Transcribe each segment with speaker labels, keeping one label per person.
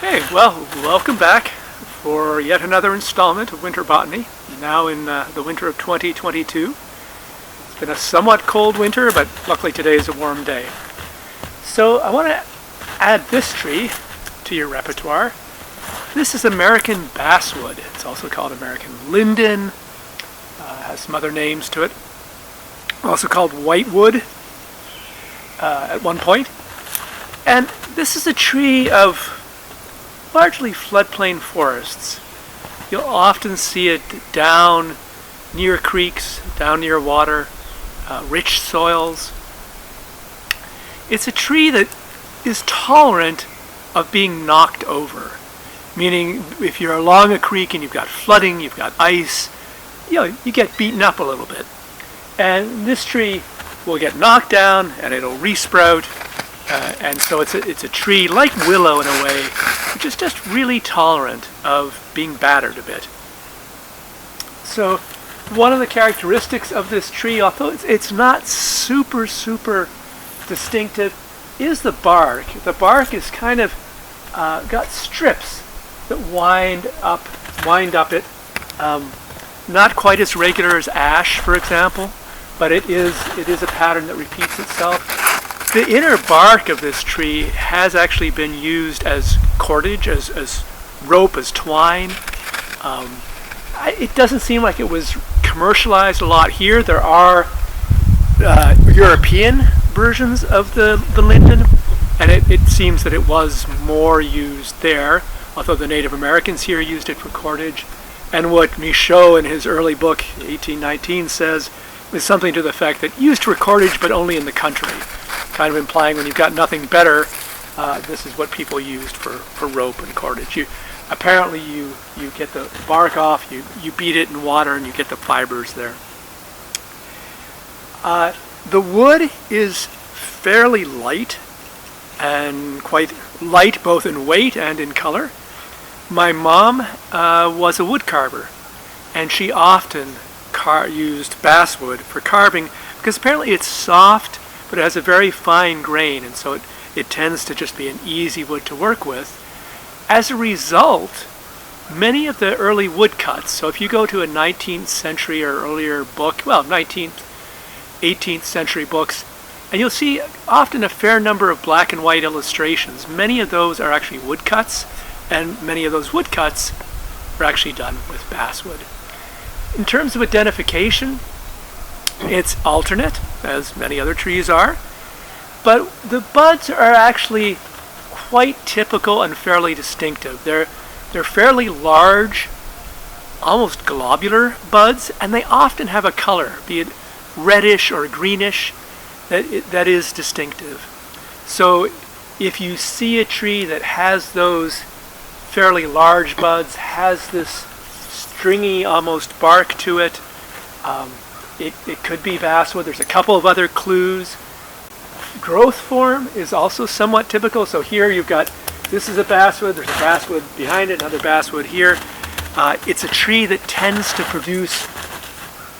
Speaker 1: Okay, well, welcome back for yet another installment of Winter Botany, now in the winter of 2022. It's been a somewhat cold winter, but luckily today is a warm day. So I want to add this tree to your repertoire. This is American Basswood. It's also called American Linden, has some other names to it. Also called Whitewood at one point. And this is a tree of largely floodplain forests. You'll often see it down near creeks, down near water, rich soils. It's a tree that is tolerant of being knocked over. Meaning, if you're along a creek and you've got flooding, you've got ice, you get beaten up a little bit. And this tree will get knocked down and it'll resprout. And so it's a tree like willow in a way, which is just really tolerant of being battered a bit. So one of the characteristics of this tree, although it's not super distinctive, is the bark. The bark is kind of got strips that wind up it. Not quite as regular as ash, for example, but it is a pattern that repeats itself. The inner bark of this tree has actually been used as cordage, as rope, as twine. It doesn't seem like it was commercialized a lot here. There are European versions of the linden, and it seems that it was more used there, although the Native Americans here used it for cordage. And what Michaud in his early book, 1819, says is something to the effect that used for cordage but only in the country. Kind of implying when you've got nothing better, this is what people used for rope and cordage. Apparently you get the bark off, you beat it in water, and you get the fibers there. The wood is fairly light, and quite light both in weight and in color. My mom was a wood carver, and she often used basswood for carving because apparently it's soft, but it has a very fine grain, and so it tends to just be an easy wood to work with. As a result, many of the early woodcuts, so if you go to a 19th century or earlier book, well, 19th, 18th century books, and you'll see often a fair number of black and white illustrations. Many of those are actually woodcuts, and many of those woodcuts are actually done with basswood. In terms of identification, it's alternate, as many other trees are, but the buds are actually quite typical and fairly distinctive. They're fairly large, almost globular buds, and they often have a color, be it reddish or greenish, that is distinctive. So if you see a tree that has those fairly large buds, has this stringy almost bark to it, it could be basswood. There's a couple of other clues. Growth form is also somewhat typical. So here you've got, this is a basswood, there's a basswood behind it, another basswood here. It's a tree that tends to produce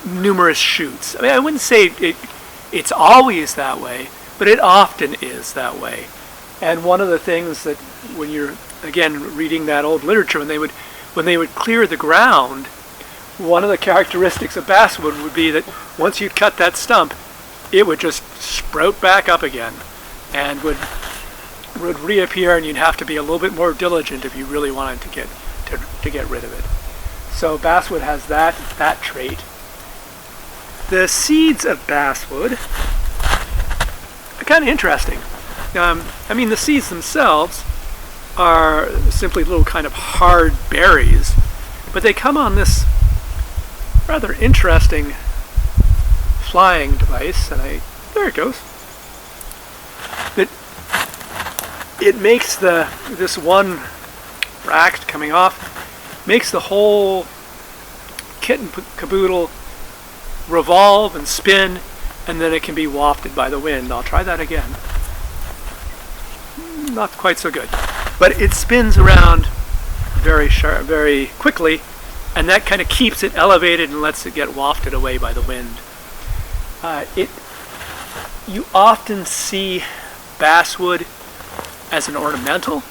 Speaker 1: numerous shoots. I mean, I wouldn't say it's always that way, but it often is that way. And one of the things that when you're, again, reading that old literature, when they would clear the ground, one of the characteristics of basswood would be that once you cut that stump, it would just sprout back up again and would reappear, and you'd have to be a little bit more diligent if you really wanted to get rid of it. So basswood has that trait. The seeds of basswood are kind of interesting. I mean, the seeds themselves are simply little kind of hard berries, but they come on this rather interesting flying device, and there it goes. It makes this one bract coming off, makes the whole kit and caboodle revolve and spin, and then it can be wafted by the wind. I'll try that again. Not quite so good, but it spins around very quickly, and that kind of keeps it elevated and lets it get wafted away by the wind. You often see basswood as an ornamental,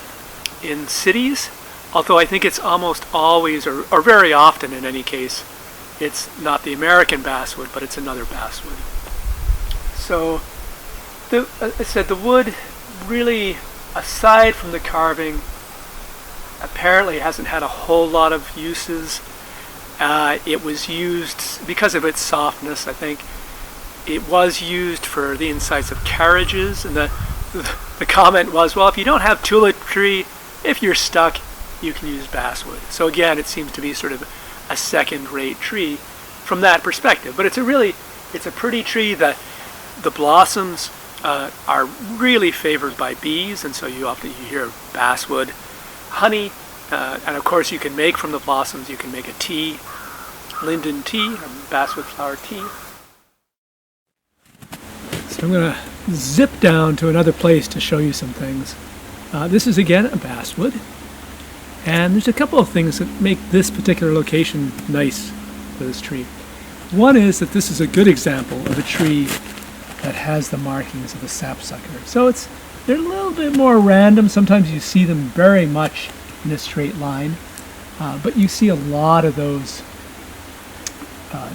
Speaker 1: in cities, although I think it's almost always, or very often in any case, it's not the American basswood, but it's another basswood. So, I said the wood really, aside from the carving, apparently hasn't had a whole lot of uses. It was used, because of its softness, I think, it was used for the insides of carriages, and the comment was, well, if you don't have tulip tree, if you're stuck, you can use basswood. So again, it seems to be sort of a second-rate tree from that perspective. But it's a pretty tree that the blossoms are really favored by bees, and so you hear basswood honey, and of course you can make from the blossoms, you can make a tea, linden tea, or basswood flower tea. So I'm going to zip down to another place to show you some things. This is again a basswood, and there's a couple of things that make this particular location nice for this tree. One is that this is a good example of a tree that has the markings of a sapsucker. So they're a little bit more random. Sometimes you see them very much in a straight line, but you see a lot of those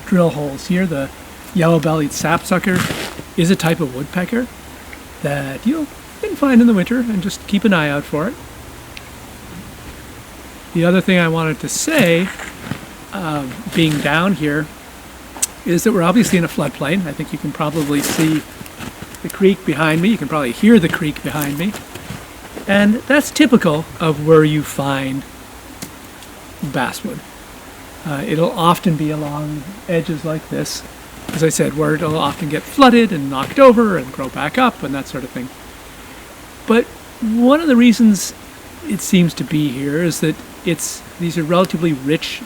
Speaker 1: drill holes here. The yellow-bellied sapsucker is a type of woodpecker that you can find in the winter, and just keep an eye out for it. The other thing I wanted to say, being down here, is that we're obviously in a floodplain. I think you can probably see the creek behind me. You can probably hear the creek behind me. And that's typical of where you find basswood. It'll often be along edges like this, as I said, where it'll often get flooded and knocked over and grow back up and that sort of thing. But one of the reasons it seems to be here is that these are relatively rich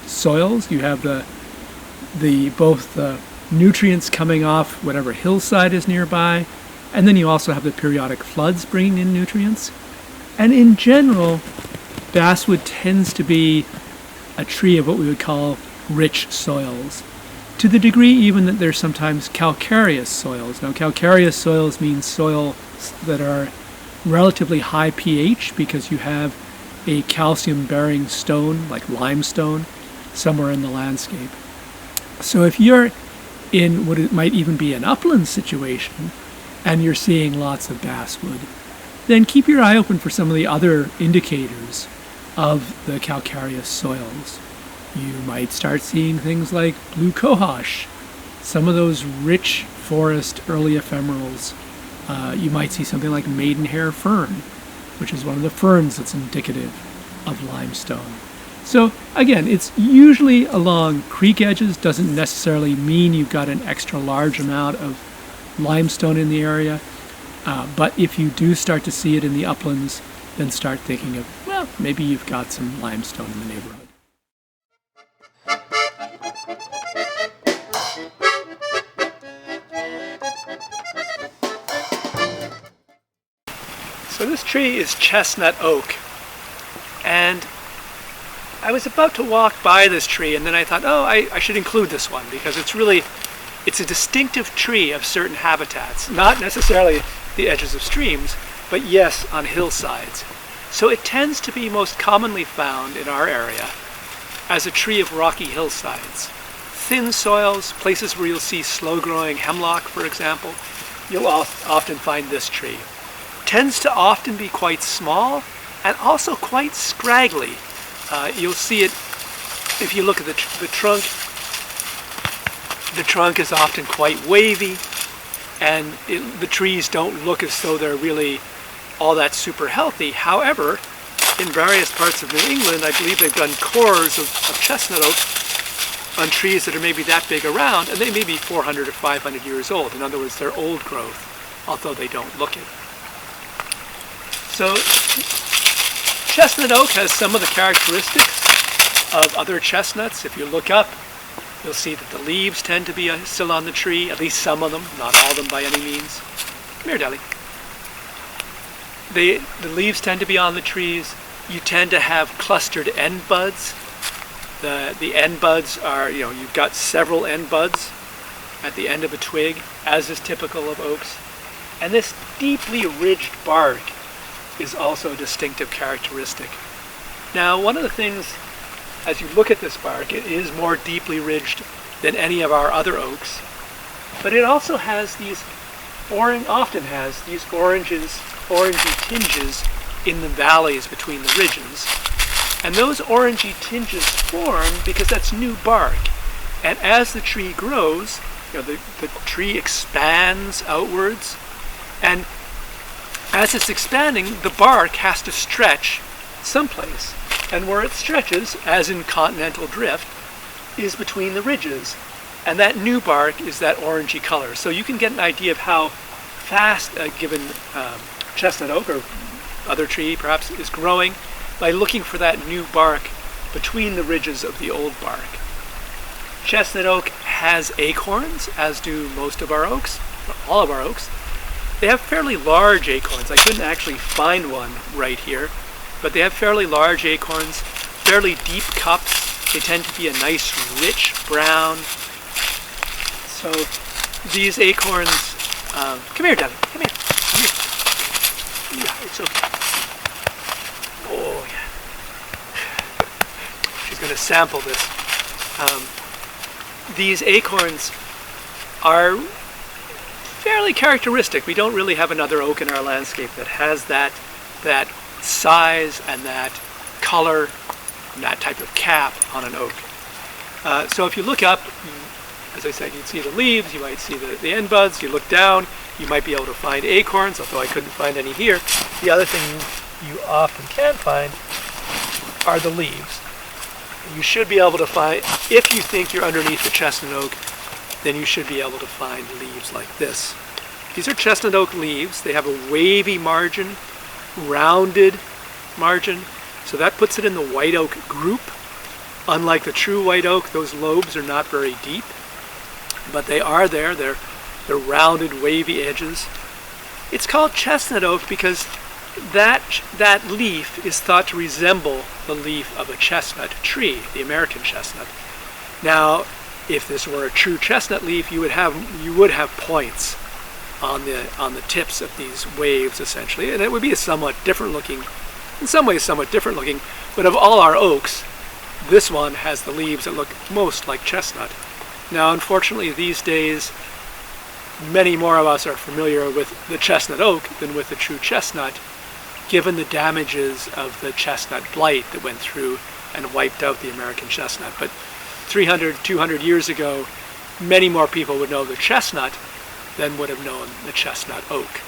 Speaker 1: soils. You have both the nutrients coming off whatever hillside is nearby, and then you also have the periodic floods bringing in nutrients. And in general, basswood tends to be a tree of what we would call rich soils, to the degree even that there's sometimes calcareous soils. Now, calcareous soils mean soils that are relatively high pH because you have a calcium-bearing stone, like limestone, somewhere in the landscape. So if you're in what it might even be an upland situation, and you're seeing lots of basswood, then keep your eye open for some of the other indicators of the calcareous soils. You might start seeing things like blue cohosh, some of those rich forest early ephemerals. You might see something like maidenhair fern, which is one of the ferns that's indicative of limestone. So again, it's usually along creek edges, doesn't necessarily mean you've got an extra large amount of limestone in the area, but if you do start to see it in the uplands, then start thinking of, well, maybe you've got some limestone in the neighborhood. So this tree is Chestnut Oak, and I was about to walk by this tree, and then I thought, oh, I should include this one because it's a distinctive tree of certain habitats, not necessarily the edges of streams, but yes, on hillsides. So it tends to be most commonly found in our area as a tree of rocky hillsides. Thin soils, places where you'll see slow-growing hemlock, for example, you'll often find this tree. Tends to often be quite small and also quite scraggly. You'll see it if you look at the trunk. The trunk is often quite wavy, and the trees don't look as though they're really all that super healthy. However, in various parts of New England, I believe they've done cores of chestnut oak on trees that are maybe that big around, and they may be 400 or 500 years old. In other words, they're old growth, although they don't look it. So chestnut oak has some of the characteristics of other chestnuts. If you look up, you'll see that the leaves tend to be still on the tree, at least some of them, not all of them by any means. Come here, Deli. The leaves tend to be on the trees. You tend to have clustered end buds. The end buds are, you've got several end buds at the end of a twig, as is typical of oaks. And this deeply ridged bark is also a distinctive characteristic. Now, one of the things, as you look at this bark, it is more deeply ridged than any of our other oaks, but it also has these often has these orangey tinges in the valleys between the ridges. And those orangey tinges form because that's new bark. And as the tree grows, the tree expands outwards, and as it's expanding, the bark has to stretch someplace. And where it stretches, as in continental drift, is between the ridges. And that new bark is that orangey color. So you can get an idea of how fast a given chestnut oak or other tree perhaps is growing by looking for that new bark between the ridges of the old bark. Chestnut oak has acorns, as do most of our oaks, all of our oaks. They have fairly large acorns. I couldn't actually find one right here, but they have fairly large acorns, fairly deep cups. They tend to be a nice rich brown. So these acorns, come here, Devin, come here. Yeah, it's okay. Oh, yeah. She's going to sample this. These acorns are fairly characteristic. We don't really have another oak in our landscape that has that size and that color and that type of cap on an oak. So if you look up, as I said, you'd see the leaves, you might see the end buds. You look down, you might be able to find acorns, although I couldn't find any here. The other thing you often can find are the leaves. You should be able to find, if you think you're underneath the chestnut oak, then you should be able to find leaves like this. These are chestnut oak leaves. They have a wavy margin, rounded margin, so that puts it in the white oak group. Unlike the true white oak, those lobes are not very deep, but they are there. They're rounded, wavy edges. It's called chestnut oak because that leaf is thought to resemble the leaf of a chestnut tree, the American chestnut. Now, if this were a true chestnut leaf, you would have points on the tips of these waves, essentially, and it would be a somewhat different looking, in some ways somewhat different looking, but of all our oaks, this one has the leaves that look most like chestnut. Now, unfortunately, these days, many more of us are familiar with the chestnut oak than with the true chestnut, given the damages of the chestnut blight that went through and wiped out the American chestnut. But 300, 200 years ago, many more people would know the chestnut than would have known the chestnut oak.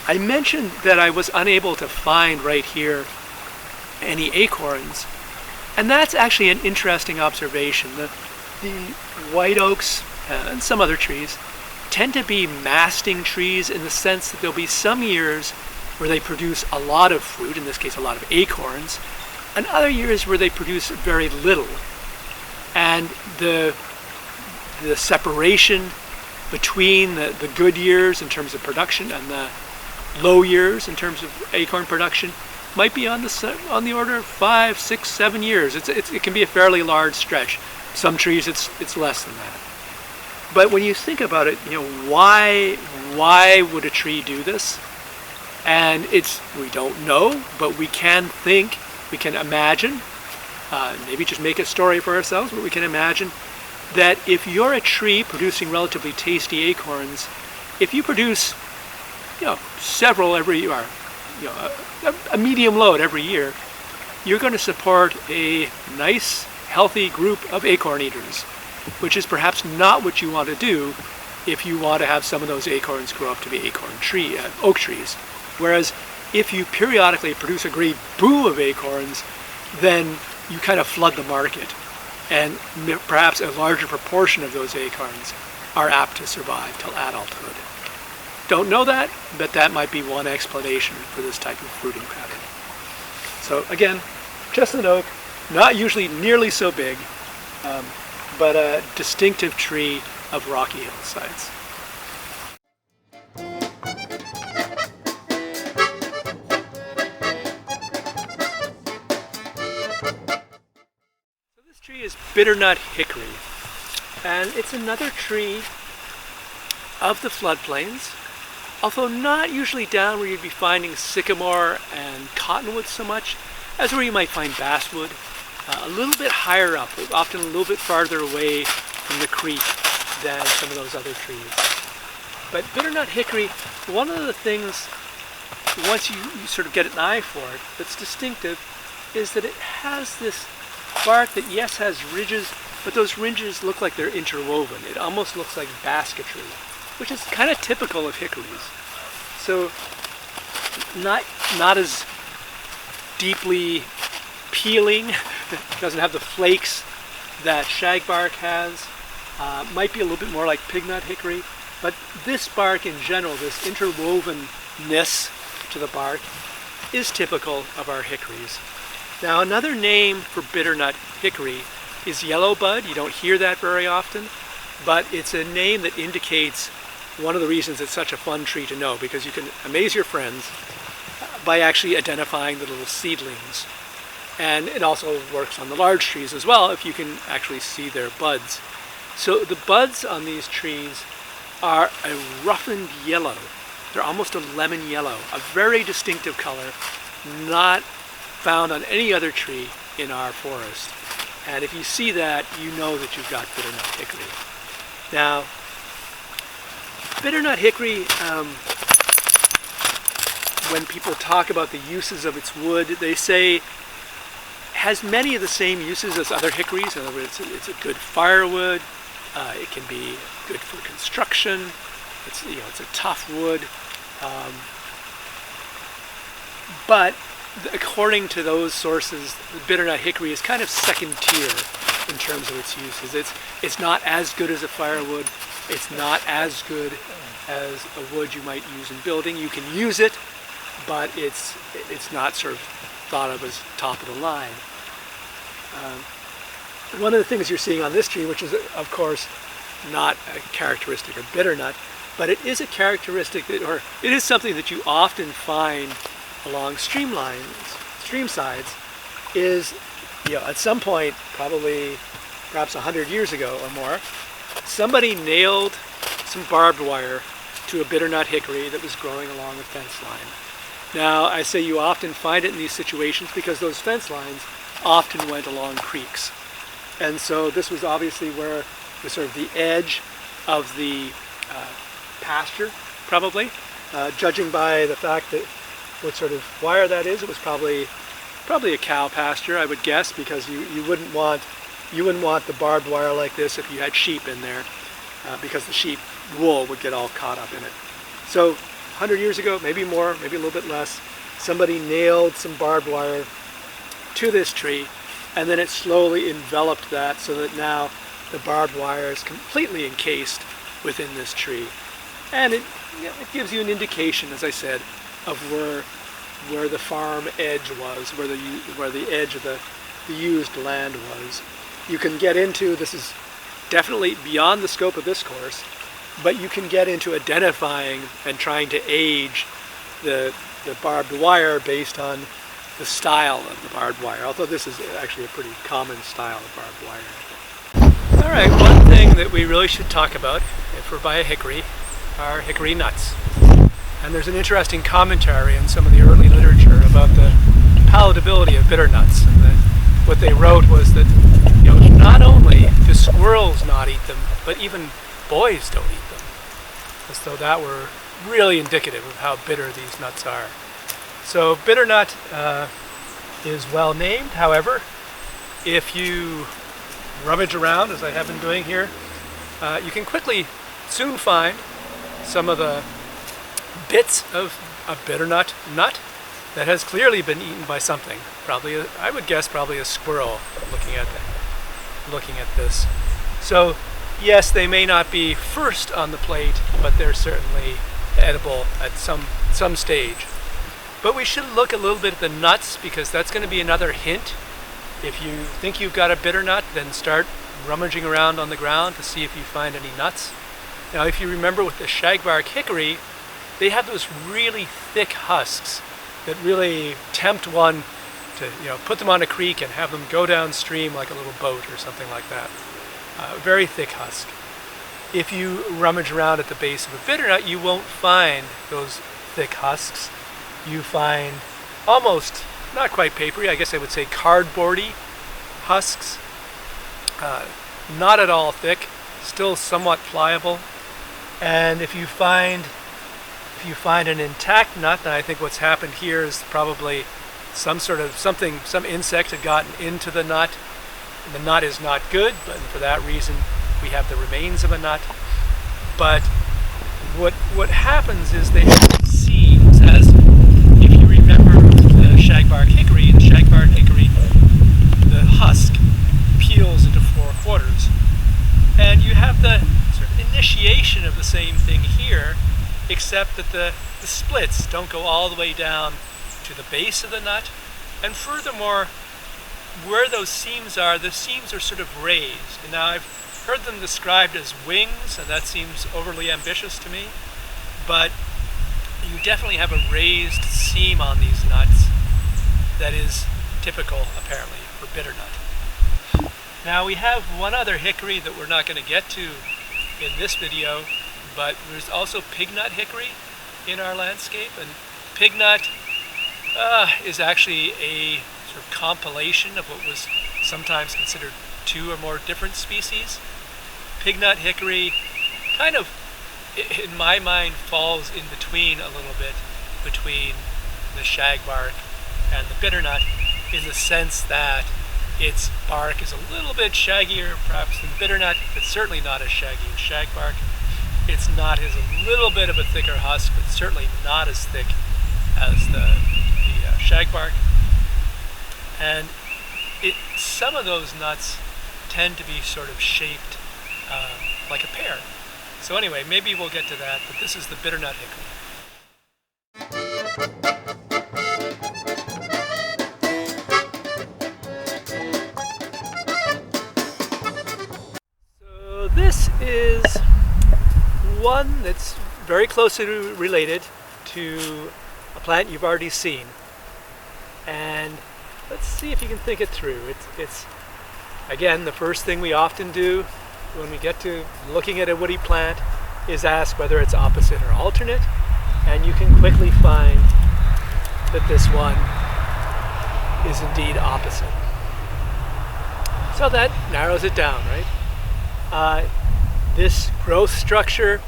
Speaker 1: I mentioned that I was unable to find right here any acorns, and that's actually an interesting observation. The white oaks and some other trees tend to be masting trees in the sense that there'll be some years where they produce a lot of fruit, in this case a lot of acorns, and other years where they produce very little. And the separation between the good years in terms of production and the low years in terms of acorn production might be on the order of 5, 6, 7 years. It can be a fairly large stretch. Some trees it's less than that. But when you think about it, why would a tree do this? And we don't know, but we can think, we can imagine, maybe just make a story for ourselves, but we can imagine that if you're a tree producing relatively tasty acorns, if you produce, several every year, a medium load every year, you're going to support a nice, healthy group of acorn eaters, which is perhaps not what you want to do if you want to have some of those acorns grow up to be oak trees. Whereas if you periodically produce a great boom of acorns, then you kind of flood the market, and perhaps a larger proportion of those acorns are apt to survive till adulthood. Don't know that, but that might be one explanation for this type of fruiting pattern. So again, chestnut oak, not usually nearly so big, but a distinctive tree of rocky hillsides. So this tree is Bitternut Hickory, and it's another tree of the floodplains. although not usually down where you'd be finding sycamore and cottonwood so much as where you might find basswood. A little bit higher up, often a little bit farther away from the creek than some of those other trees. But bitternut hickory, one of the things, once you sort of get an eye for it, that's distinctive, is that it has this bark that, yes, has ridges, but those ridges look like they're interwoven. It almost looks like basketry, which is kind of typical of hickories. So not as deeply peeling, doesn't have the flakes that shagbark has, might be a little bit more like pignut hickory, but this bark in general, this interwovenness to the bark, is typical of our hickories. Now, another name for bitternut hickory is yellow bud. You don't hear that very often, but it's a name that indicates one of the reasons it's such a fun tree to know, because you can amaze your friends by actually identifying the little seedlings. And it also works on the large trees as well if you can actually see their buds. So the buds on these trees are a roughened yellow. They're almost a lemon yellow, a very distinctive color, not found on any other tree in our forest. And if you see that, you know that you've got bitternut hickory. Now, bitternut hickory, when people talk about the uses of its wood, they say has many of the same uses as other hickories. In other words, it's a good firewood. It can be good for construction. It's a tough wood. But according to those sources, the bitternut hickory is kind of second tier in terms of its uses. It's not as good as a firewood. It's not as good as a wood you might use in building. You can use it, but it's not sort of thought of as top of the line. One of the things you're seeing on this tree, which is of course not a characteristic of bitternut, but it is a characteristic that, or it is something that you often find along stream sides, is, at some point, probably perhaps 100 years ago or more, somebody nailed some barbed wire to a bitternut hickory that was growing along a fence line. Now, I say you often find it in these situations because those fence lines often went along creeks. And so this was obviously where was sort of the edge of the pasture, probably. Judging by the fact that what sort of wire that is, it was probably a cow pasture, I would guess, because you wouldn't want the barbed wire like this if you had sheep in there, because the sheep wool would get all caught up in it. So 100 years ago, maybe more, maybe a little bit less, somebody nailed some barbed wire to this tree, and then it slowly enveloped that so that now the barbed wire is completely encased within this tree. And it gives you an indication, as I said, of where the farm edge was, where the edge of the used land was. You can get into, this is definitely beyond the scope of this course, but you can get into identifying and trying to age the barbed wire based on the style of the barbed wire, although this is actually a pretty common style of barbed wire. All right, one thing that we really should talk about, if we're by a hickory, are hickory nuts. And there's an interesting commentary in some of the early literature about the palatability of bitter nuts. And what they wrote was that, not only do squirrels not eat them, but even boys don't eat them. As though that were really indicative of how bitter these nuts are. So bitternut is well named. However, if you rummage around, as I have been doing here, you can soon find some of the bits of a bitternut nut that has clearly been eaten by something. Probably, I would guess, probably a squirrel. Looking at this. So yes, they may not be first on the plate, but they're certainly edible at some stage. But we should look a little bit at the nuts, because that's going to be another hint. If you think you've got a bitternut, then start rummaging around on the ground to see if you find any nuts. Now, if you remember with the shagbark hickory, they have those really thick husks that really tempt one to put them on a creek and have them go downstream like a little boat or something like that. Very thick husk. if you rummage around at the base of a bitternut, you won't find those thick husks. You find almost, not quite papery, I guess I would say cardboardy husks. Not at all thick, still somewhat pliable. And if you find an intact nut, then I think what's happened here is probably some insect had gotten into the nut. And the nut is not good, but for that reason we have the remains of a nut. But what happens is they have seams, as if you remember the shagbark hickory, the husk peels into 4 quarters. And you have the sort of initiation of the same thing here, except that the splits don't go all the way down to the base of the nut. And furthermore, where those seams are, the seams are sort of raised. And now I've heard them described as wings, and that seems overly ambitious to me. But you definitely have a raised seam on these nuts that is typical, apparently, for bitternut. Now we have one other hickory that we're not going to get to in this video, but there's also pignut hickory in our landscape, and pignut is actually a sort of compilation of what was sometimes considered 2 or more different species. Pignut hickory kind of, in my mind, falls in between a little bit between the shagbark and the bitternut, in the sense that its bark is a little bit shaggier perhaps than bitternut. It's certainly not as shaggy as shagbark. It's not as a little bit of a thicker husk, but certainly not as thick as the shagbark. And some of those nuts tend to be sort of shaped like a pear. So anyway, maybe we'll get to that, but this is the bitternut hickory. So this is one that's very closely related to a plant you've already seen. And let's see if you can think it through. It's again, the first thing we often do when we get to looking at a woody plant is ask whether it's opposite or alternate, and you can quickly find that this one is indeed opposite. So that narrows it down, right? This growth structure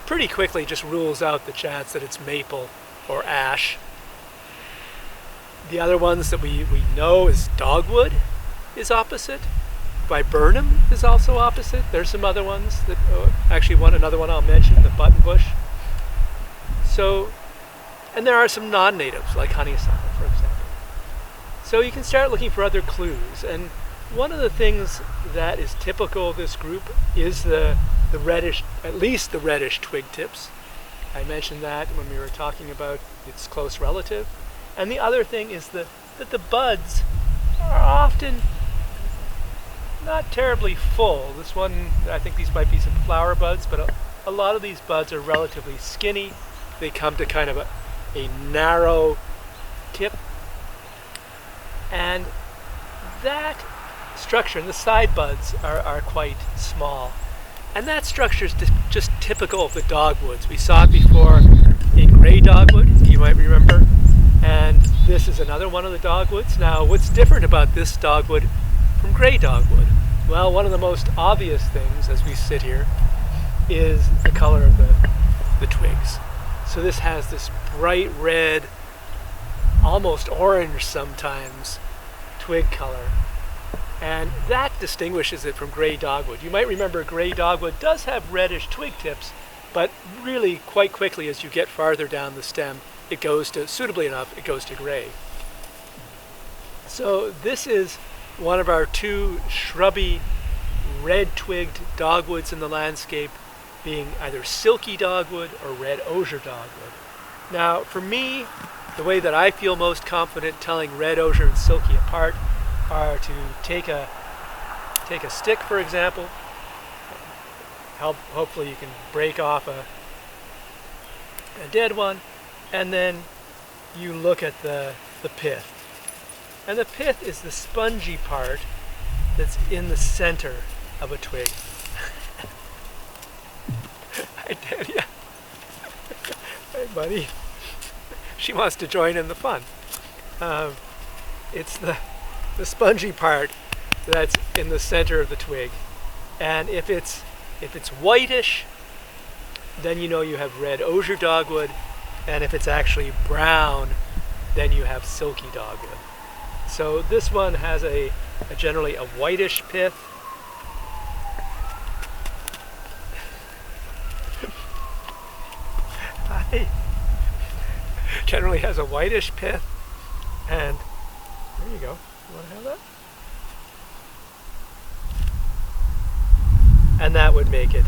Speaker 1: pretty quickly just rules out the chance that it's maple or ash. The other ones that we know is dogwood is opposite. Viburnum is also opposite. There's some other ones that, another one I'll mention, the Buttonbush. So, and there are some non-natives like honeysuckle, for example. So you can start looking for other clues. And one of the things that is typical of this group is the reddish, at least the reddish twig tips. I mentioned that when we were talking about its close relative. And the other thing is that the buds are often not terribly full. This one, I think these might be some flower buds, but a lot of these buds are relatively skinny. They come to kind of a narrow tip. And that structure, and the side buds are quite small. And that structure is just typical of the dogwoods. We saw it before in gray dogwood, you might remember. And this is another one of the dogwoods. Now, what's different about this dogwood from gray dogwood? Well, one of the most obvious things as we sit here is the color of the twigs. So this has this bright red, almost orange sometimes, twig color. And that distinguishes it from gray dogwood. You might remember gray dogwood does have reddish twig tips, but really quite quickly as you get farther down the stem, it goes to, suitably enough, it goes to gray. So this is one of our 2 shrubby, red-twigged dogwoods in the landscape, being either silky dogwood or red osier dogwood. Now, for me, the way that I feel most confident telling red osier and silky apart are to take a stick, for example. Hopefully you can break off a dead one, and then you look at the pith. And the pith is the spongy part that's in the center of a twig. Yeah. Hey, buddy. She wants to join in the fun. It's the spongy part that's in the center of the twig. And if it's whitish, then you know you have red osier dogwood. And if it's actually brown, then you have silky dogwood. So this one has a generally a whitish pith. Hi. Generally has a whitish pith, and there you go. You want to have that? And that would make it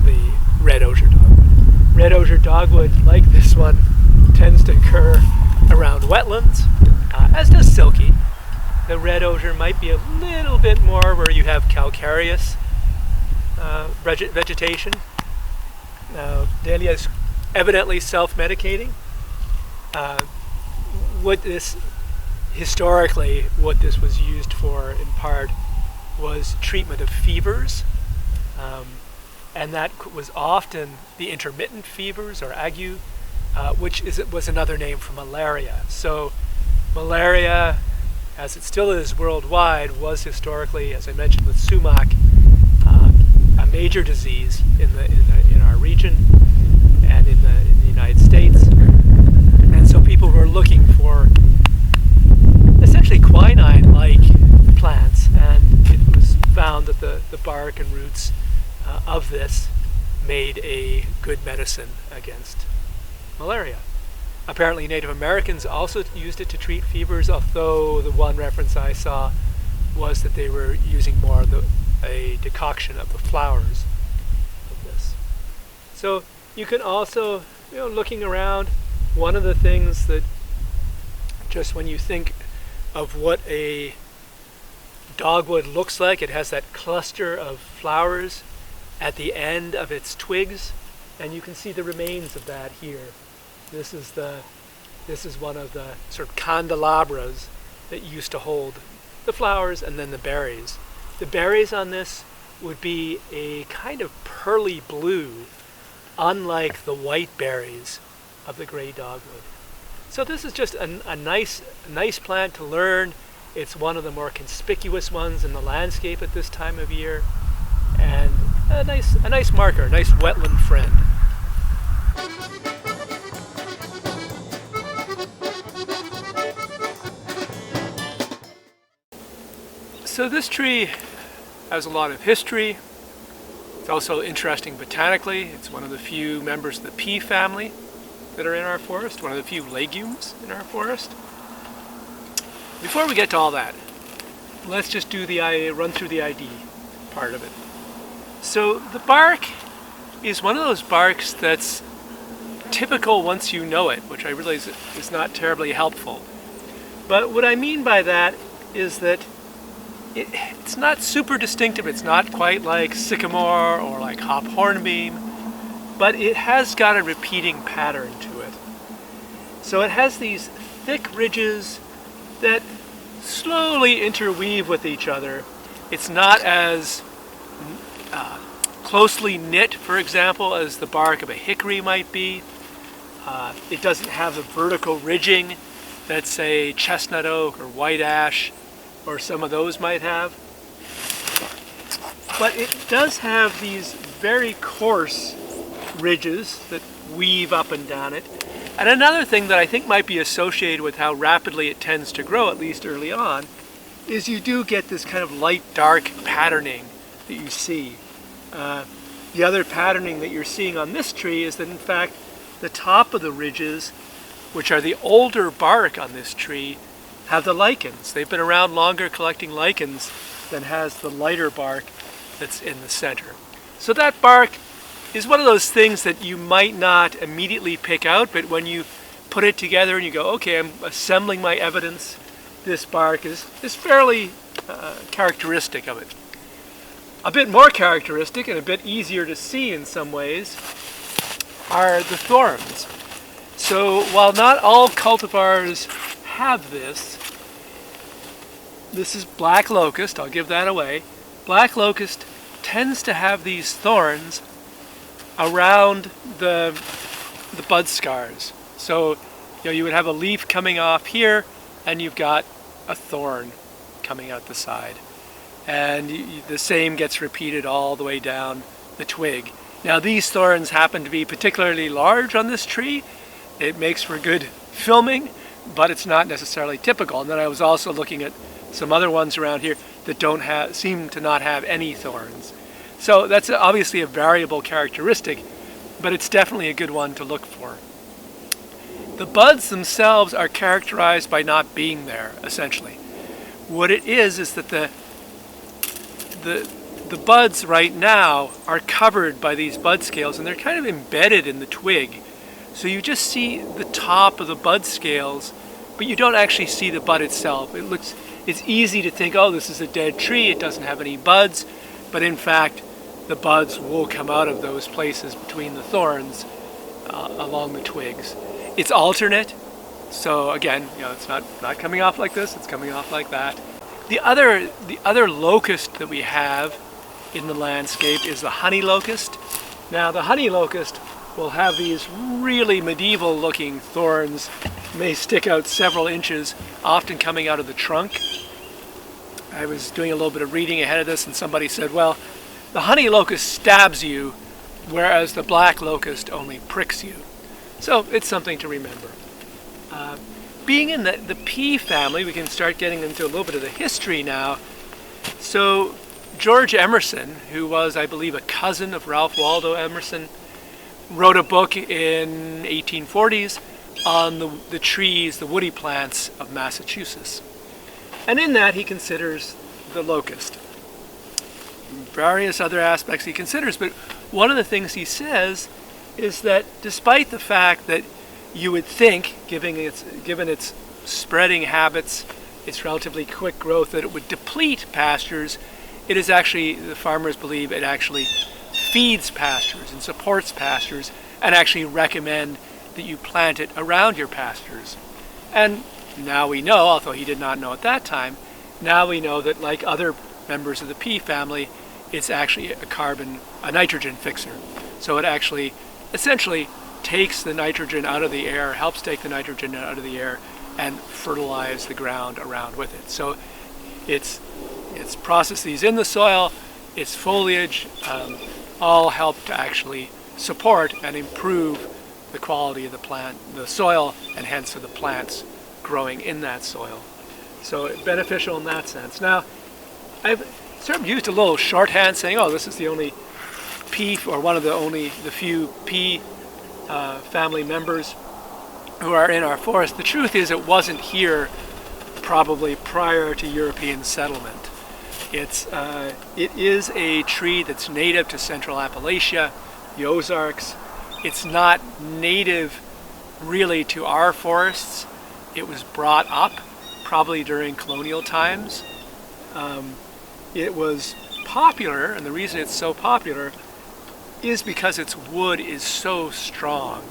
Speaker 1: the red osier dogwood. Red osier dogwood, like this one, tends to occur around wetlands, as does silky. The red osier might be a little bit more where you have calcareous vegetation. Now, Dahlia is evidently self-medicating. Historically, what this was used for, in part, was treatment of fevers, and that was often the intermittent fevers or ague, which was another name for malaria. So, malaria, as it still is worldwide, was historically, as I mentioned with sumac, a major disease in our region and in the United States. And so people were looking for essentially quinine-like plants, and it was found that the bark and roots of this made a good medicine against malaria. Apparently Native Americans also used it to treat fevers, although the one reference I saw was that they were using more of a decoction of the flowers of this. So you can also, looking around, one of the things that just when you think of what a dogwood looks like, it has that cluster of flowers at the end of its twigs, and you can see the remains of that here. This is one of the sort of candelabras that used to hold the flowers and then the berries. The berries on this would be a kind of pearly blue, unlike the white berries of the gray dogwood. So this is just a nice plant to learn. It's one of the more conspicuous ones in the landscape at this time of year, and a nice marker, a nice wetland friend. So this tree has a lot of history. It's also interesting botanically. It's one of the few members of the pea family that are in our forest, one of the few legumes in our forest. Before we get to all that, let's just run through the ID part of it. So the bark is one of those barks that's typical once you know it, which I realize is not terribly helpful. But what I mean by that is that it's not super distinctive. It's not quite like sycamore or like hop hornbeam, but it has got a repeating pattern to it. So it has these thick ridges that slowly interweave with each other. It's not as closely knit, for example, as the bark of a hickory might be. It doesn't have the vertical ridging that, say, chestnut oak or white ash or some of those might have. But it does have these very coarse ridges that weave up and down it. And another thing that I think might be associated with how rapidly it tends to grow, at least early on, is you do get this kind of light-dark patterning that you see. The other patterning that you're seeing on this tree is that, in fact, the top of the ridges, which are the older bark on this tree, have the lichens. They've been around longer collecting lichens than has the lighter bark that's in the center. So that bark is one of those things that you might not immediately pick out, but when you put it together and you go, okay, I'm assembling my evidence, this bark is fairly characteristic of it. A bit more characteristic and a bit easier to see in some ways are the thorns. So while not all cultivars have this is black locust, I'll give that away. Black locust tends to have these thorns around the bud scars. So you would have a leaf coming off here, and you've got a thorn coming out the side. And the same gets repeated all the way down the twig. Now these thorns happen to be particularly large on this tree. It makes for good filming, but it's not necessarily typical. And then I was also looking at some other ones around here that seem to not have any thorns. So that's obviously a variable characteristic, but it's definitely a good one to look for. The buds themselves are characterized by not being there, essentially. What it is that the buds right now are covered by these bud scales, and they're kind of embedded in the twig. So you just see the top of the bud scales, but you don't actually see the bud itself. It's easy to think, oh, this is a dead tree, it doesn't have any buds, but in fact, the buds will come out of those places between the thorns along the twigs. It's alternate, so again, it's not coming off like this, it's coming off like that. The other locust that we have in the landscape is the honey locust. Now the honey locust will have these really medieval looking thorns. They stick out several inches, often coming out of the trunk. I was doing a little bit of reading ahead of this, and somebody said, well, the honey locust stabs you, whereas the black locust only pricks you. So it's something to remember. Being in the pea family, we can start getting into a little bit of the history now. So George Emerson, who was, I believe, a cousin of Ralph Waldo Emerson, wrote a book in 1840s on the trees, the woody plants of Massachusetts. And in that he considers the locust. Various other aspects he considers, but one of the things he says is that despite the fact that you would think, given its spreading habits, its relatively quick growth, that it would deplete pastures, it is actually, the farmers believe, it actually feeds pastures and supports pastures, and actually recommend that you plant it around your pastures. And now we know, although he did not know at that time, now we know that like other members of the pea family, it's actually a nitrogen fixer. So it actually essentially takes the nitrogen out of the air, helps take the nitrogen out of the air, and fertilize the ground around with it. So its processes in the soil, its foliage, all help to actually support and improve the quality of the soil, and hence of the plants growing in that soil. So beneficial in that sense. Now, I've sort of used a little shorthand saying, oh, this is the only pea, or one of the few pea family members who are in our forest. The truth is it wasn't here probably prior to European settlement. It is a tree that's native to Central Appalachia, the Ozarks. It's not native really to our forests. It was brought up probably during colonial times. It was popular, and the reason it's so popular is because its wood is so strong.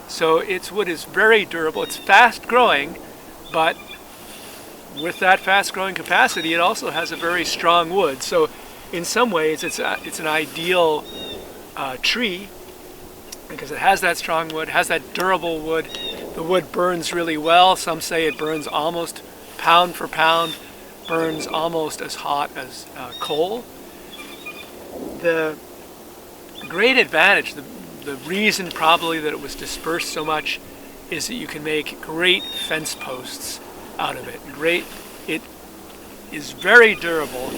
Speaker 1: So its wood is very durable. It's fast growing, but with that fast growing capacity, it also has a very strong wood. So in some ways, it's an ideal tree because it has that strong wood, has that durable wood. The wood burns really well. Some say it burns almost pound for pound, burns almost as hot as coal. The great advantage, the reason probably that it was dispersed so much, is that you can make great fence posts out of it. It is very durable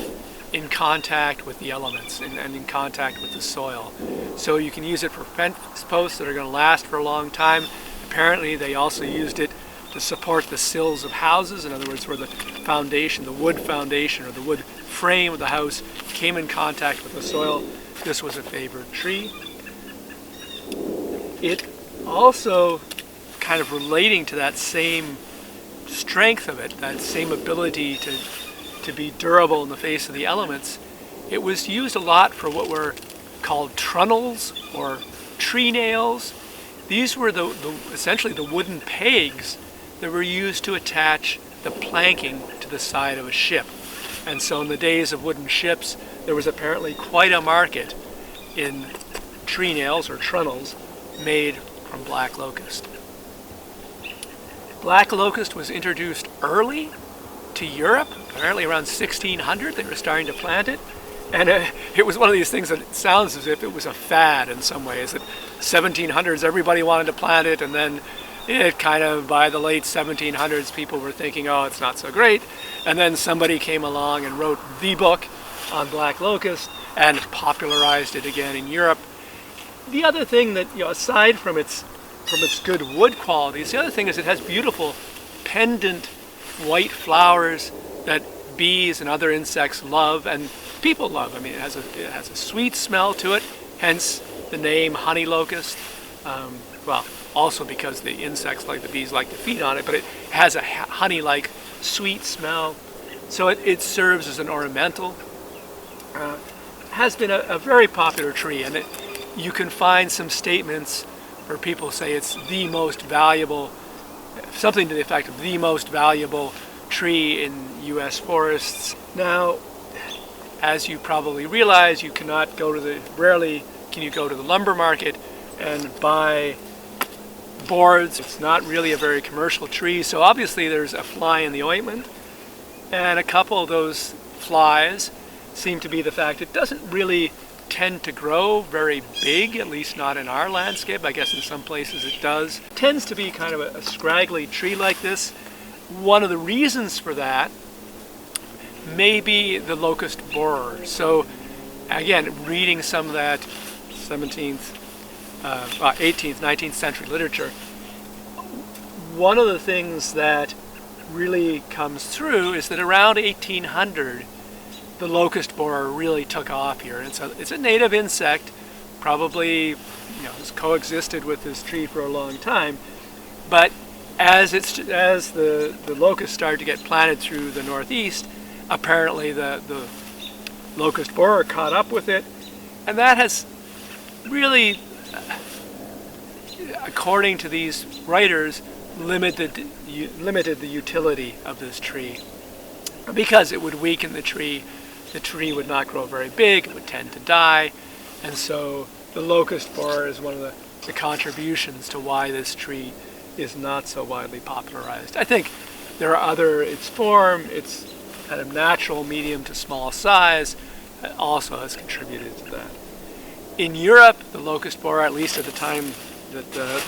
Speaker 1: in contact with the elements and in contact with the soil. So you can use it for fence posts that are going to last for a long time. Apparently they also used it to support the sills of houses. In other words, where the foundation, the wood foundation or the wood frame of the house came in contact with the soil, this was a favored tree. It also, kind of relating to that same strength of it, that same ability to be durable in the face of the elements, it was used a lot for what were called trunnels or tree nails. These were essentially the wooden pegs that were used to attach the planking to the side of a ship. And so in the days of wooden ships, there was apparently quite a market in tree nails or trunnions made from black locust. Black locust was introduced early to Europe, apparently around 1600 they were starting to plant it. And it was one of these things that sounds as if it was a fad in some ways. That 1700s everybody wanted to plant it, and then it kind of, by the late 1700s, people were thinking, oh, it's not so great. And then somebody came along and wrote the book on black locust and popularized it again in Europe. The other thing that, aside from its good wood qualities, the other thing is it has beautiful pendant white flowers that bees and other insects love and people love. I mean, it has a sweet smell to it, hence the name honey locust. Well, also because the insects like the bees like to feed on it, but it has a honey-like sweet smell. So it serves as an ornamental. Has been a very popular tree, and you can find some statements where people say it's the most valuable, something to the effect of the most valuable tree in U.S. forests. Now, as you probably realize, you cannot rarely can you go to the lumber market and buy boards. It's not really a very commercial tree, so obviously there's a fly in the ointment, and a couple of those flies seem to be the fact it doesn't really tend to grow very big, at least not in our landscape. I guess in some places it does. It tends to be kind of a scraggly tree like this. One of the reasons for that may be the locust borer. So again, reading some of that 18th, 19th century literature, one of the things that really comes through is that around 1800 the locust borer really took off here. And so it's a native insect, probably has coexisted with this tree for a long time, but as the locust started to get planted through the Northeast, apparently the locust borer caught up with it, and that has really, according to these writers, limited the utility of this tree, because it would weaken the tree. The tree would not grow very big, it would tend to die, and so the locust borer is one of the contributions to why this tree is not so widely popularized. I think there are its form, its kind of natural medium to small size, also has contributed to that. In Europe, the locust borer, at least at the time that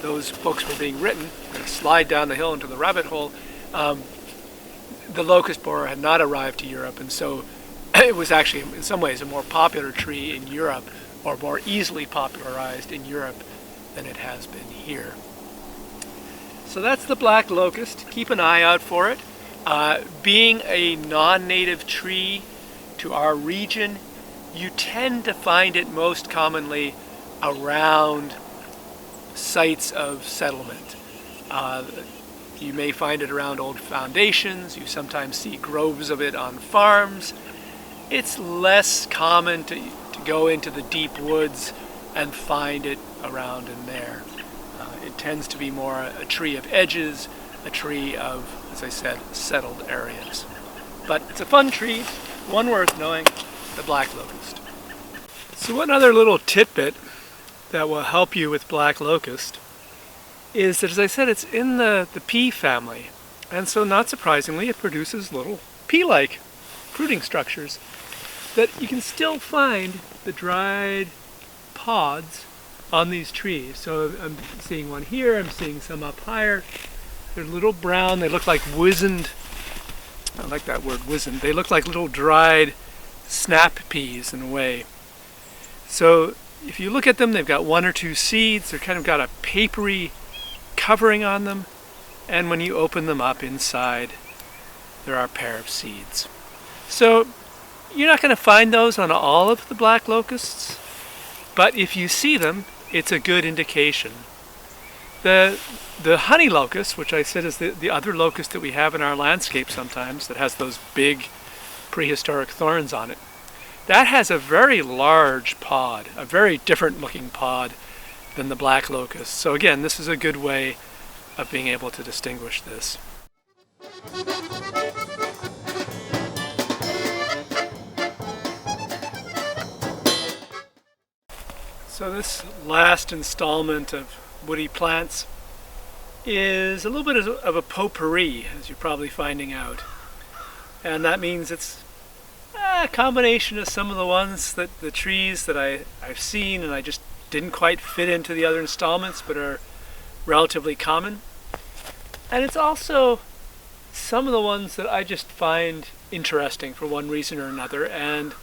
Speaker 1: those books were being written, I'm going to slide down the hill into the rabbit hole, the locust borer had not arrived to Europe, and so it was actually in some ways a more popular tree in Europe, or more easily popularized in Europe than it has been here. So that's the black locust. Keep an eye out for it. Being a non-native tree to our region, you tend to find it most commonly around sites of settlement. You may find it around old foundations. You sometimes see groves of it on farms. It's less common to go into the deep woods and find it around in there. It tends to be more a tree of edges, a tree of, as I said, settled areas. But it's a fun tree, one worth knowing, the black locust. So one other little tidbit that will help you with black locust is that, as I said, it's in the pea family. And so, not surprisingly, it produces little pea-like fruiting structures that you can still find the dried pods on these trees. So I'm seeing one here, I'm seeing some up higher. They're little brown, they look like wizened, I like that word, wizened. They look like little dried snap peas in a way. So if you look at them, they've got one or two seeds, they're kind of got a papery covering on them, and when you open them up inside, there are a pair of seeds. So you're not going to find those on all of the black locusts, but if you see them, it's a good indication. The honey locust, which I said is the other locust that we have in our landscape sometimes, that has those big prehistoric thorns on it, that has a very large pod, a very different looking pod than the black locust. So again, this is a good way of being able to distinguish this. So this last installment of Woody Plants is a little bit of a potpourri, as you're probably finding out. And that means it's a combination of some of the ones the trees that I've seen and I just didn't quite fit into the other installments but are relatively common. And it's also some of the ones that I just find interesting for one reason or another, and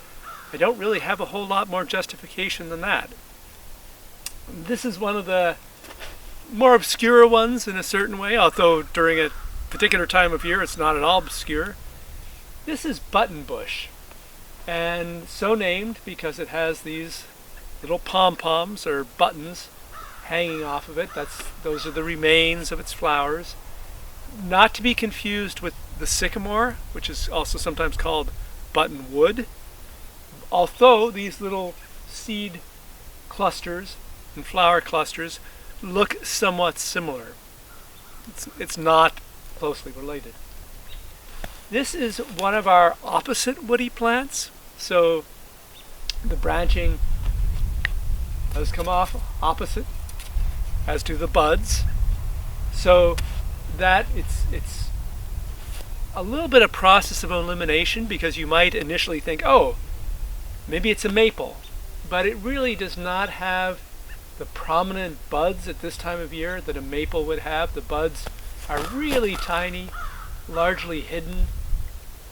Speaker 1: I don't really have a whole lot more justification than that. This is one of the more obscure ones in a certain way, although during a particular time of year it's not at all obscure. This is Buttonbush, and so named because it has these little pom-poms or buttons hanging off of it. Those are the remains of its flowers. Not to be confused with the sycamore, which is also sometimes called buttonwood. Although these little seed clusters and flower clusters look somewhat similar, it's not closely related. This is one of our opposite woody plants, so the branching does come off opposite, as do the buds, so that it's a little bit of process of elimination, because you might initially think, oh, maybe it's a maple, but it really does not have the prominent buds at this time of year that a maple would have. The buds are really tiny, largely hidden,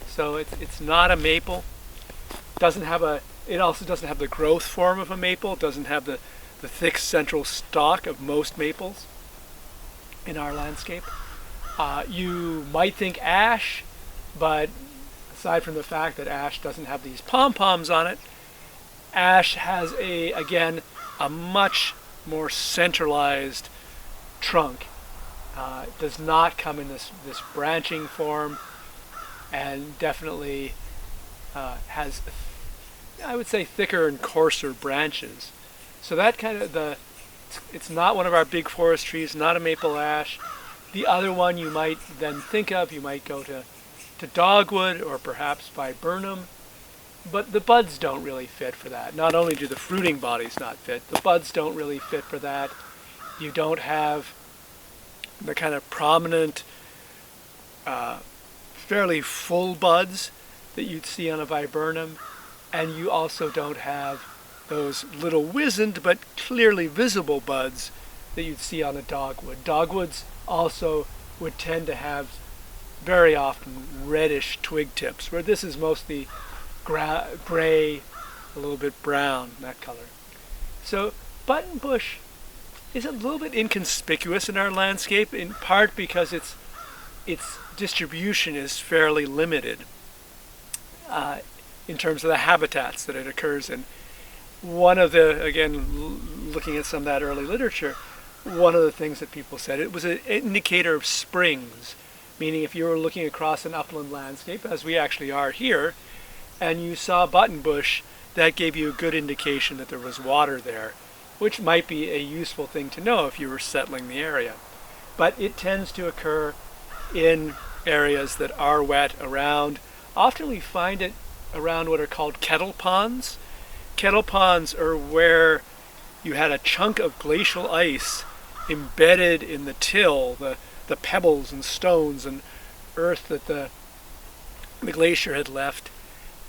Speaker 1: so it's not a maple. It also doesn't have the growth form of a maple. It doesn't have the thick central stalk of most maples in our landscape. You might think ash, but aside from the fact that ash doesn't have these pom-poms on it, ash has again a much more centralized trunk. It does not come in this branching form, and definitely has, I would say, thicker and coarser branches. So that kind of it's not one of our big forest trees, not a maple ash. The other one you might then think of, you might go to dogwood or perhaps viburnum, but the buds don't really fit for that. Not only do the fruiting bodies not fit, the buds don't really fit for that. You don't have the kind of prominent, fairly full buds that you'd see on a viburnum, and you also don't have those little wizened but clearly visible buds that you'd see on a dogwood. Dogwoods also would tend to have very often reddish twig tips, where this is mostly gray, a little bit brown, that color. So buttonbush is a little bit inconspicuous in our landscape, in part because its distribution is fairly limited in terms of the habitats that it occurs in. One of the, again, looking at some of that early literature, one of the things that people said, it was an indicator of springs, meaning if you were looking across an upland landscape, as we actually are here, and you saw buttonbush, that gave you a good indication that there was water there, which might be a useful thing to know if you were settling the area. But it tends to occur in areas that are wet around. Often we find it around what are called kettle ponds. Kettle ponds are where you had a chunk of glacial ice embedded in the till, the pebbles and stones and earth that the glacier had left,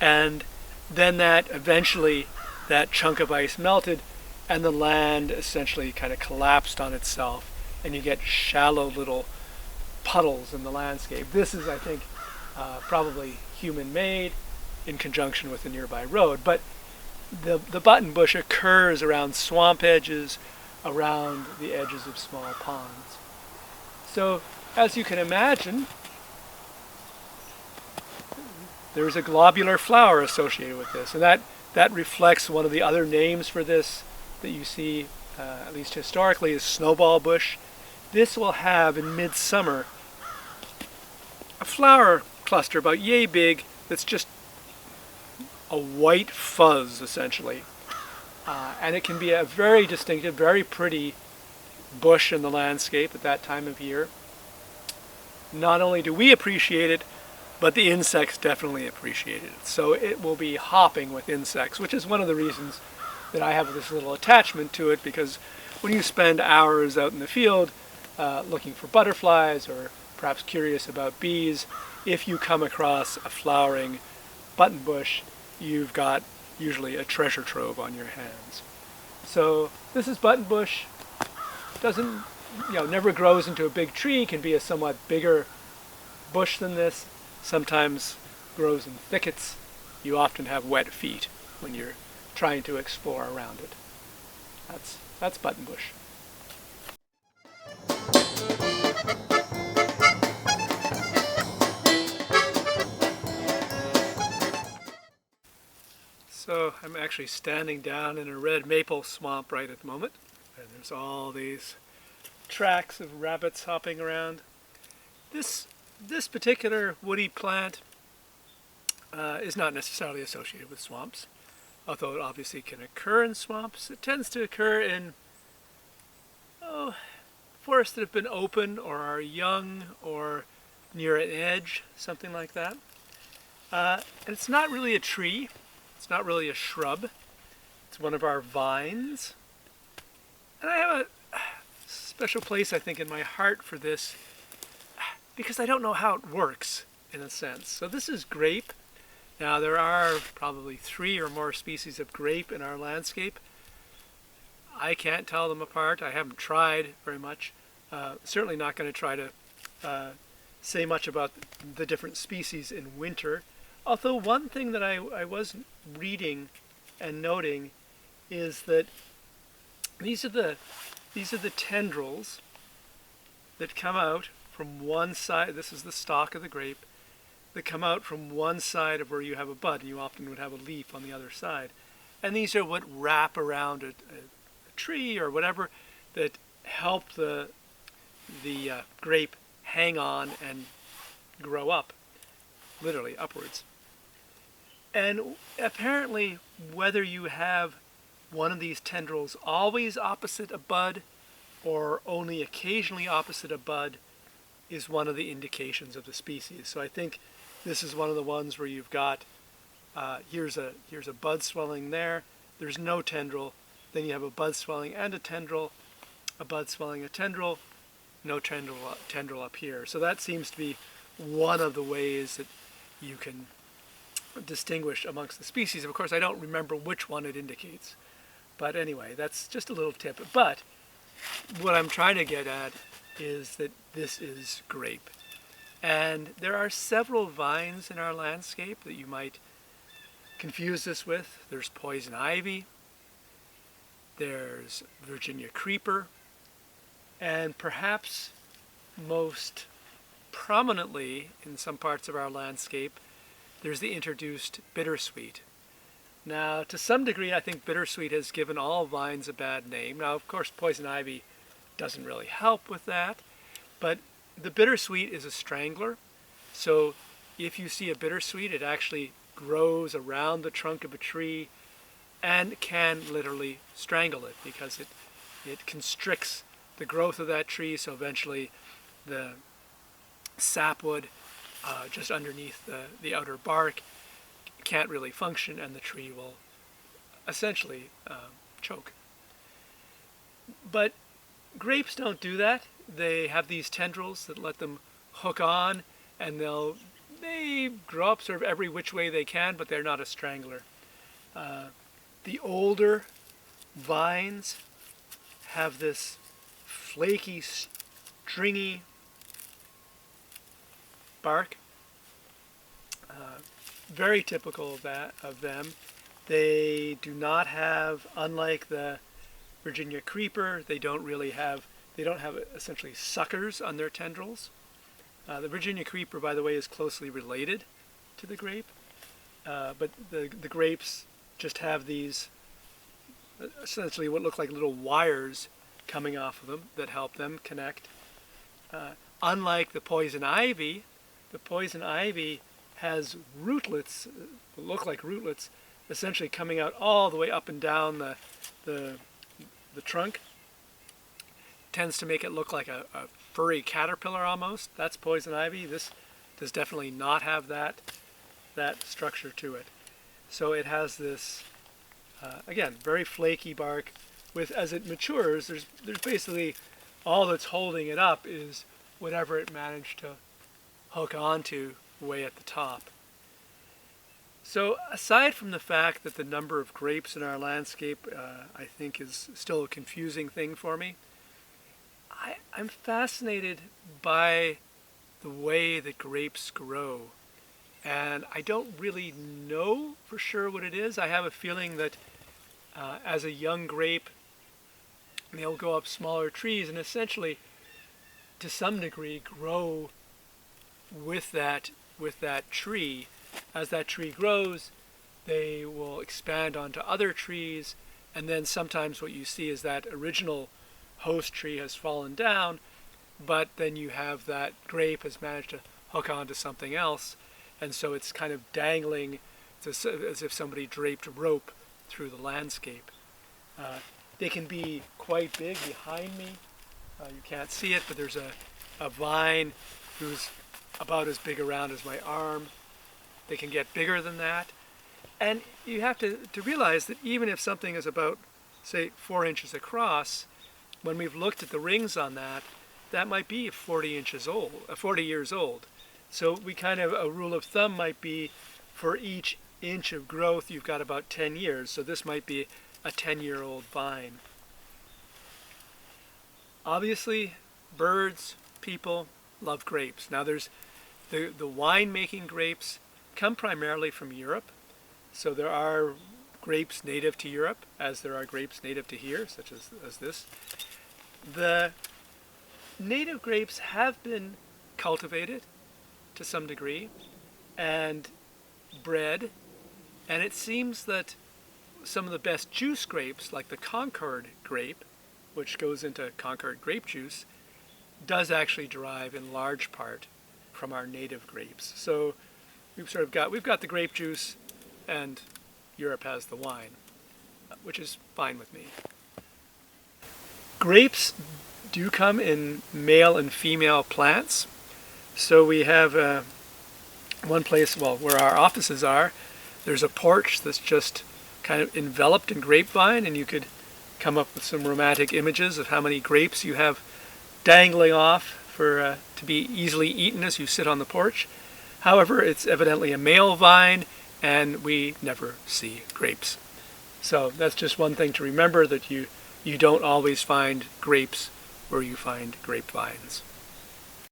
Speaker 1: and then that eventually that chunk of ice melted and the land essentially kind of collapsed on itself, and you get shallow little puddles in the landscape. This is, I think, probably human-made in conjunction with a nearby road, but the buttonbush occurs around swamp edges, around the edges of small ponds. So, as you can imagine, there's a globular flower associated with this, and that reflects one of the other names for this that you see, at least historically, is snowball bush. This will have in midsummer a flower cluster about yay big that's just a white fuzz, essentially. And it can be a very distinctive, very pretty bush in the landscape at that time of year. Not only do we appreciate it, but the insects definitely appreciate it. So it will be hopping with insects, which is one of the reasons that I have this little attachment to it, because when you spend hours out in the field looking for butterflies or perhaps curious about bees, if you come across a flowering buttonbush, you've got usually a treasure trove on your hands. So this is buttonbush. Doesn't, never grows into a big tree. Can be a somewhat bigger bush than this. Sometimes grows in thickets. You often have wet feet when you're trying to explore around it. That's buttonbush. So I'm actually standing down in a red maple swamp right at the moment, and there's all these tracks of rabbits hopping around. This particular woody plant is not necessarily associated with swamps, although it obviously can occur in swamps. It tends to occur in forests that have been open or are young or near an edge, something like that. And it's not really a tree. It's not really a shrub. It's one of our vines. And I have a special place, I think, in my heart for this, because I don't know how it works, in a sense. So this is grape. Now there are probably 3 or more species of grape in our landscape. I can't tell them apart. I haven't tried very much. Certainly not going to try to say much about the different species in winter. Although one thing that I was reading and noting is that these are the tendrils that come out from one side. This is the stalk of the grape that come out from one side of where you have a bud. You often would have a leaf on the other side. And these are what wrap around a tree or whatever that help the grape hang on and grow up, literally upwards. And apparently, whether you have one of these tendrils always opposite a bud or only occasionally opposite a bud is one of the indications of the species. So I think this is one of the ones where you've got, here's a bud swelling there, there's no tendril, then you have a bud swelling and a tendril, a bud swelling, a tendril, no tendril up here. So that seems to be one of the ways that you can distinguish amongst the species. Of course, I don't remember which one it indicates. But anyway, that's just a little tip. But what I'm trying to get at is that this is grape. And there are several vines in our landscape that you might confuse this with. There's poison ivy, there's Virginia creeper, and perhaps most prominently in some parts of our landscape, there's the introduced bittersweet. Now, to some degree, I think bittersweet has given all vines a bad name. Now, of course, poison ivy doesn't really help with that, but the bittersweet is a strangler. So if you see a bittersweet, it actually grows around the trunk of a tree and can literally strangle it because it constricts the growth of that tree, so eventually the sapwood just underneath the outer bark can't really function and the tree will essentially choke. But grapes don't do that. They have these tendrils that let them hook on, and they grow up sort of every which way they can, but they're not a strangler. The older vines have this flaky, stringy bark. Very typical of them. They do not have, unlike the Virginia creeper, they don't have essentially suckers on their tendrils. The Virginia creeper, by the way, is closely related to the grape, but the grapes just have these essentially what look like little wires coming off of them that help them connect. Unlike the poison ivy has rootlets, look like rootlets, essentially coming out all the way up and down the trunk. Tends to make it look like a furry caterpillar almost. That's poison ivy. This does definitely not have that structure to it. So it has this Again, very flaky bark. As it matures, there's basically all that's holding it up is whatever it managed to hook onto way at the top. So aside from the fact that the number of grapes in our landscape, I think, is still a confusing thing for me, I'm fascinated by the way that grapes grow. And I don't really know for sure what it is. I have a feeling that as a young grape, they'll go up smaller trees and essentially, to some degree, grow with that tree. As that tree grows, they will expand onto other trees, and then sometimes what you see is that original host tree has fallen down, but then you have that grape has managed to hook onto something else, and so it's kind of dangling as if somebody draped rope through the landscape. They can be quite big. Behind me, you can't see it, but there's a vine who's about as big around as my arm. They can get bigger than that. And you have to realize that even if something is about, say, 4 inches across, when we've looked at the rings on that, that might be 40 years old. So a rule of thumb might be for each inch of growth, you've got about 10 years. So this might be a 10-year-old vine. Obviously, birds, people love grapes. Now there's the wine-making grapes come primarily from Europe. So there are grapes native to Europe, as there are grapes native to here, such as this. The native grapes have been cultivated to some degree and bred, and it seems that some of the best juice grapes, like the Concord grape, which goes into Concord grape juice, does actually derive in large part from our native grapes. So we've got the grape juice, and Europe has the wine, which is fine with me. Grapes do come in male and female plants. So we have one place, where our offices are, there's a porch that's just kind of enveloped in grapevine, and you could come up with some romantic images of how many grapes you have dangling off to be easily eaten as you sit on the porch. However, it's evidently a male vine, and we never see grapes. So that's just one thing to remember, that you don't always find grapes where you find grapevines.